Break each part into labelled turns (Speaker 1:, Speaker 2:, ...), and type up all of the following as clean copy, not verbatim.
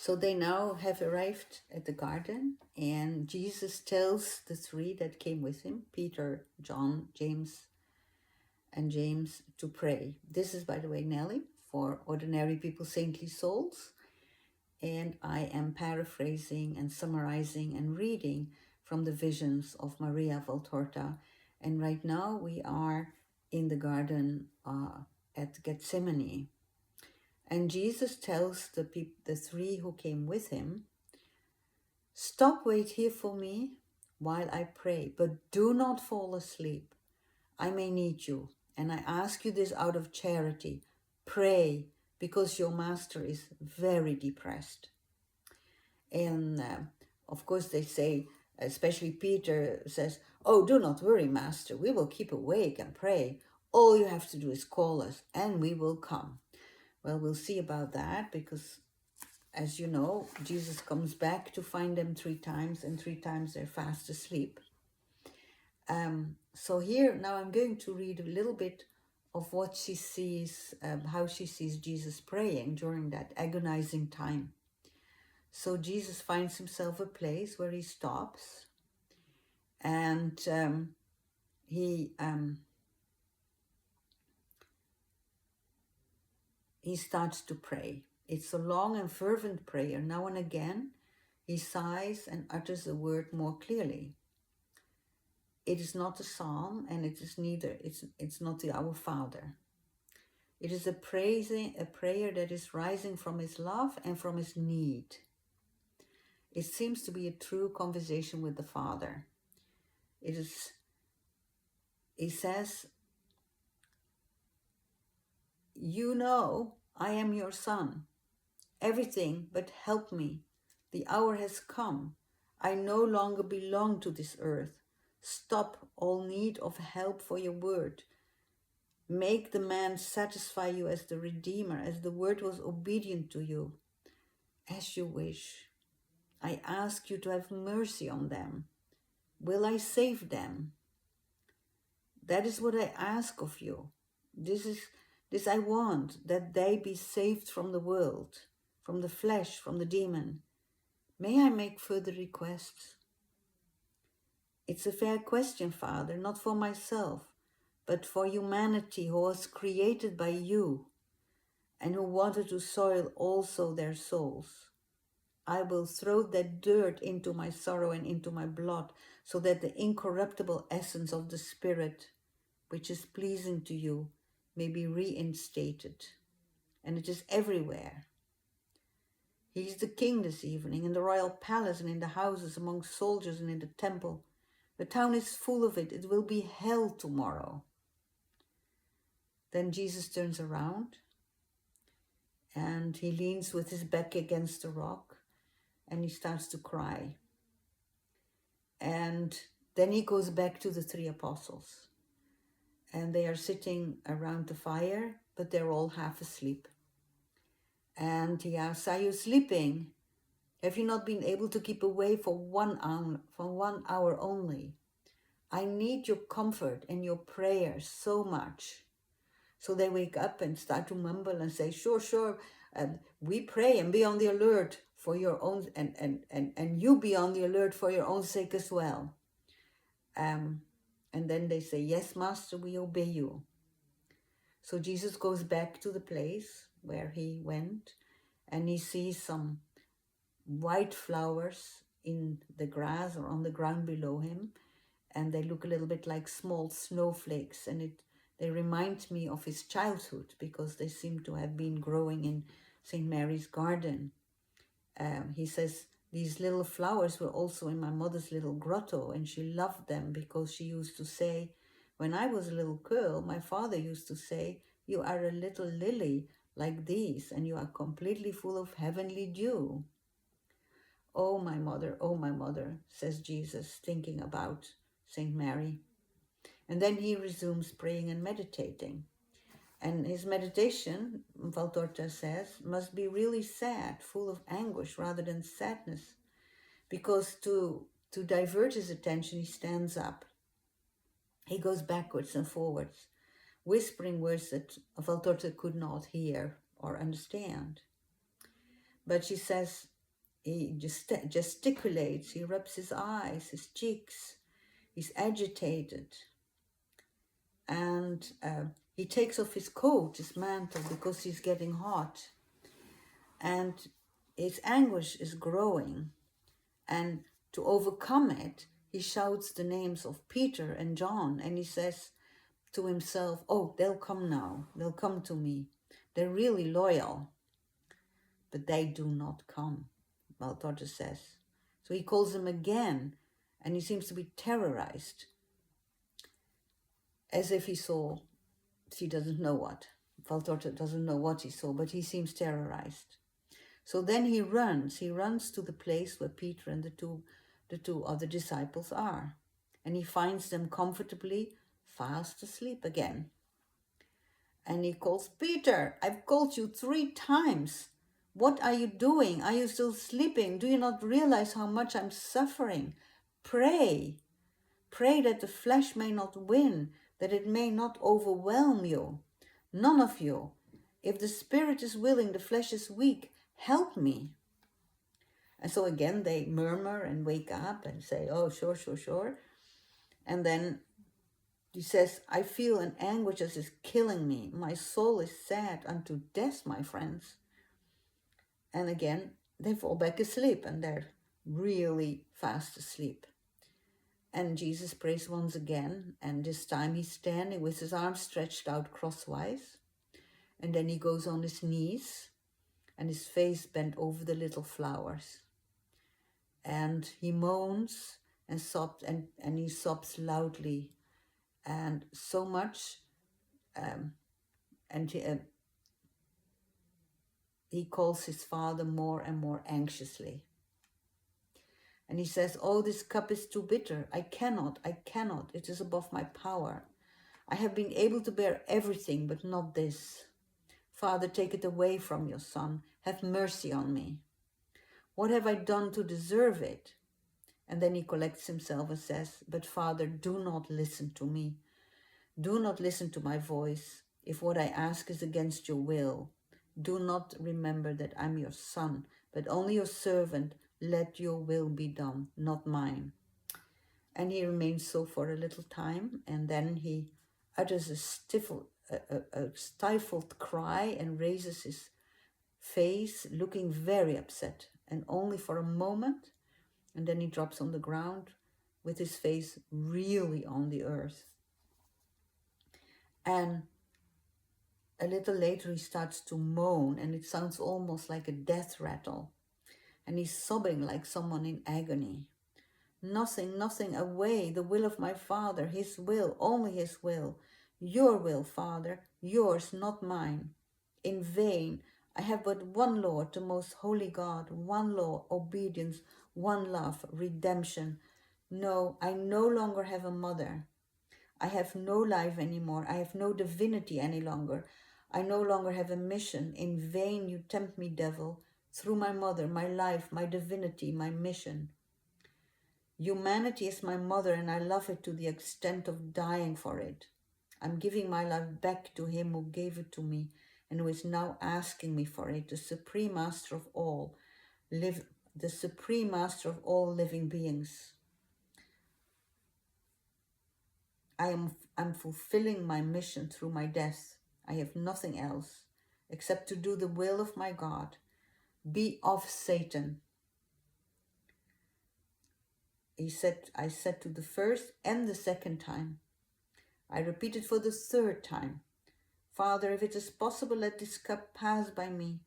Speaker 1: So they now have arrived at the garden, and Jesus tells the three that came with him, Peter, John, James, to pray. This is, by the way, Nelly, for Ordinary People, Saintly Souls. And I am paraphrasing and summarizing and reading from the visions of Maria Valtorta. And right now we are in the garden at Gethsemane. And Jesus tells the three who came with him, "Stop, wait here for me while I pray, but do not fall asleep. I may need you, and I ask you this out of charity. Pray, because your master is very depressed." And of course they say, especially Peter says, "Oh, do not worry, master. We will keep awake and pray. All you have to do is call us and we will come." Well, we'll see about that, because as you know, Jesus comes back to find them 3 times, and 3 times they're fast asleep. So here, now I'm going to read a little bit of what she sees, how she sees Jesus praying during that agonizing time. So Jesus finds himself a place where he stops, and he starts to pray. It's a long and fervent prayer. Now and again, he sighs and utters the word more clearly. It is not a psalm, and it is neither. It's not the Our Father. It is a prayer that is rising from his love and from his need. It seems to be a true conversation with the Father. He says, "You know, I am your son. Everything but help me. The hour has come. I no longer belong to this earth. Stop all need of help for your word. Make the man satisfy you as the Redeemer, as the word was obedient to you. As you wish. I ask you to have mercy on them. Will I save them? That is what I ask of you. This I want, that they be saved from the world, from the flesh, from the demon. May I make further requests?" It's a fair question, Father, not for myself, but for humanity who was created by you and who wanted to soil also their souls. I will throw that dirt into my sorrow and into my blood, so that the incorruptible essence of the Spirit, which is pleasing to you, may be reinstated. And it is everywhere. He is the king this evening, in the royal palace and in the houses, among soldiers and in the temple. The town is full of it. It will be hell tomorrow. Then Jesus turns around and he leans with his back against the rock and he starts to cry. And then he goes back to the 3 apostles. And they are sitting around the fire, but they're all half asleep. And he asks, "Are you sleeping? Have you not been able to keep away for 1 hour only? I need your comfort and your prayers so much." So they wake up and start to mumble and say, sure, we pray, and be on the alert for your own, and you be on the alert for your own sake as well. And then they say, "Yes, Master, we obey you." So Jesus goes back to the place where he went, and he sees some white flowers in the grass or on the ground below him, and they look a little bit like small snowflakes, and they remind me of his childhood, because they seem to have been growing in St. Mary's garden. He says, "These little flowers were also in my mother's little grotto, and she loved them, because she used to say, when I was a little girl, my father used to say, 'You are a little lily like these, and you are completely full of heavenly dew.'" Oh, my mother, says Jesus, thinking about St. Mary. And then he resumes praying and meditating. And his meditation, Valtorta says, must be really sad, full of anguish rather than sadness. Because to divert his attention, he stands up. He goes backwards and forwards, whispering words that Valtorta could not hear or understand. But she says, He just gesticulates, he rubs his eyes, his cheeks, he's agitated. And he takes off his coat, his mantle, because he's getting hot. And his anguish is growing. And to overcome it, he shouts the names of Peter and John, and he says to himself, oh, they'll come now. They'll come to me. They're really loyal. But they do not come, Valtorta says. So he calls them again, and he seems to be terrorized, as if he saw, she doesn't know what. Valtorta doesn't know what he saw, but he seems terrorized. So then he runs to the place where Peter and the two other disciples are. And he finds them comfortably fast asleep again. And he calls, Peter, I've called you 3 times. What are you doing? Are you still sleeping? Do you not realize how much I'm suffering? Pray. Pray that the flesh may not win, that it may not overwhelm you. None of you. If the spirit is willing, the flesh is weak. Help me. And so again, they murmur and wake up and say, oh, sure. And then he says, I feel an anguish that is killing me. My soul is sad unto death, my friends. And again, they fall back asleep, and they're really fast asleep. And Jesus prays once again, and this time he's standing with his arms stretched out crosswise. And then he goes on his knees, and his face bent over the little flowers. And he moans and sobs, and he sobs loudly, and so much, and he calls his Father more and more anxiously. And he says, oh, this cup is too bitter. I cannot. It is above my power. I have been able to bear everything, but not this. Father, take it away from your Son. Have mercy on me. What have I done to deserve it? And then he collects himself and says, but Father, do not listen to me. Do not listen to my voice. If what I ask is against your will, do not remember that I'm your Son, but only your servant. Let your will be done, not mine. And he remains so for a little time, and then he utters a stifled cry and raises his face, looking very upset, and only for a moment, and then he drops on the ground with his face really on the earth. And a little later he starts to moan, and it sounds almost like a death rattle. And he's sobbing like someone in agony. Nothing, away, the will of my Father, his will, only his will. Your will, Father, yours, not mine. In vain, I have but one Lord, the most holy God, one law, obedience, one love, redemption. No, I no longer have a mother. I have no life anymore. I have no divinity any longer. I no longer have a mission. In vain you tempt me, devil. Through my mother, my life, my divinity, my mission. Humanity is my mother, and I love it to the extent of dying for it. I'm giving my life back to him who gave it to me and who is now asking me for it, the supreme master of all, the supreme master of all living beings. I'm fulfilling my mission through my death. I have nothing else except to do the will of my God. Be off, Satan. I said to the first and the second time. I repeat it for the 3rd time. Father, if it is possible, let this cup pass by me,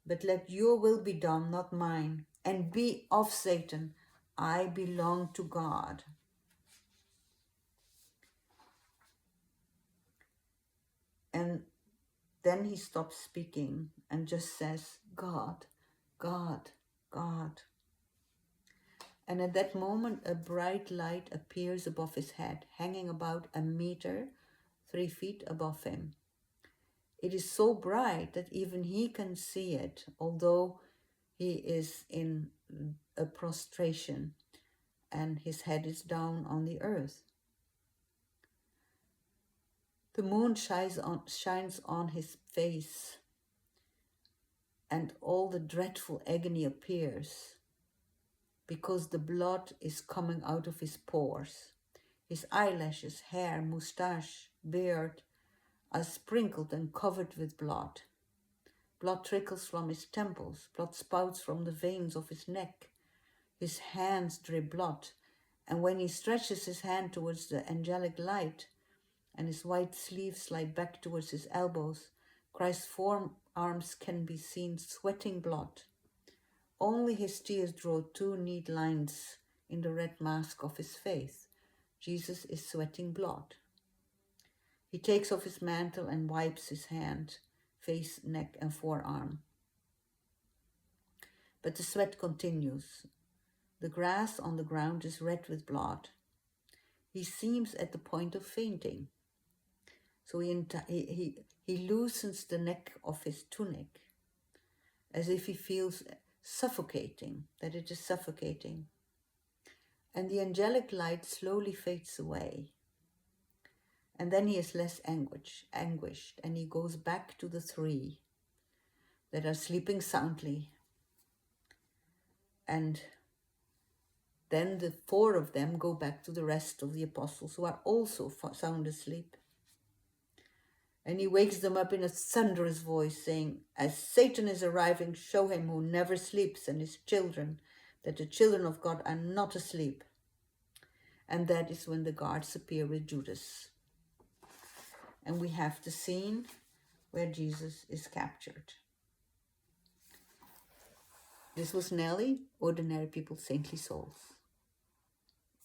Speaker 1: but let your will be done, not mine. And be off, Satan. I belong to God. And then he stops speaking and just says, God, God, God. And at that moment, a bright light appears above his head, hanging about a meter, 3 feet above him. It is so bright that even he can see it, although he is in a prostration and his head is down on the earth. The moon shines on his face, and all the dreadful agony appears because the blood is coming out of his pores. His eyelashes, hair, moustache, beard are sprinkled and covered with blood. Blood trickles from his temples, blood spouts from the veins of his neck. His hands drip blood, and when he stretches his hand towards the angelic light, and his white sleeves slide back towards his elbows, Christ's forearms can be seen sweating blood. Only his tears draw two neat lines in the red mask of his face. Jesus is sweating blood. He takes off his mantle and wipes his hand, face, neck, and forearm. But the sweat continues. The grass on the ground is red with blood. He seems at the point of fainting. So he loosens the neck of his tunic, as if he feels suffocating, that it is suffocating. And the angelic light slowly fades away. And then he is less anguished, and he goes back to the three that are sleeping soundly. And then the four of them go back to the rest of the apostles who are also sound asleep. And he wakes them up in a thunderous voice, saying, "As Satan is arriving, show him who never sleeps and his children, that the children of God are not asleep." And that is when the guards appear with Judas. And we have the scene where Jesus is captured. This was Nelly, Ordinary People, Saintly Souls.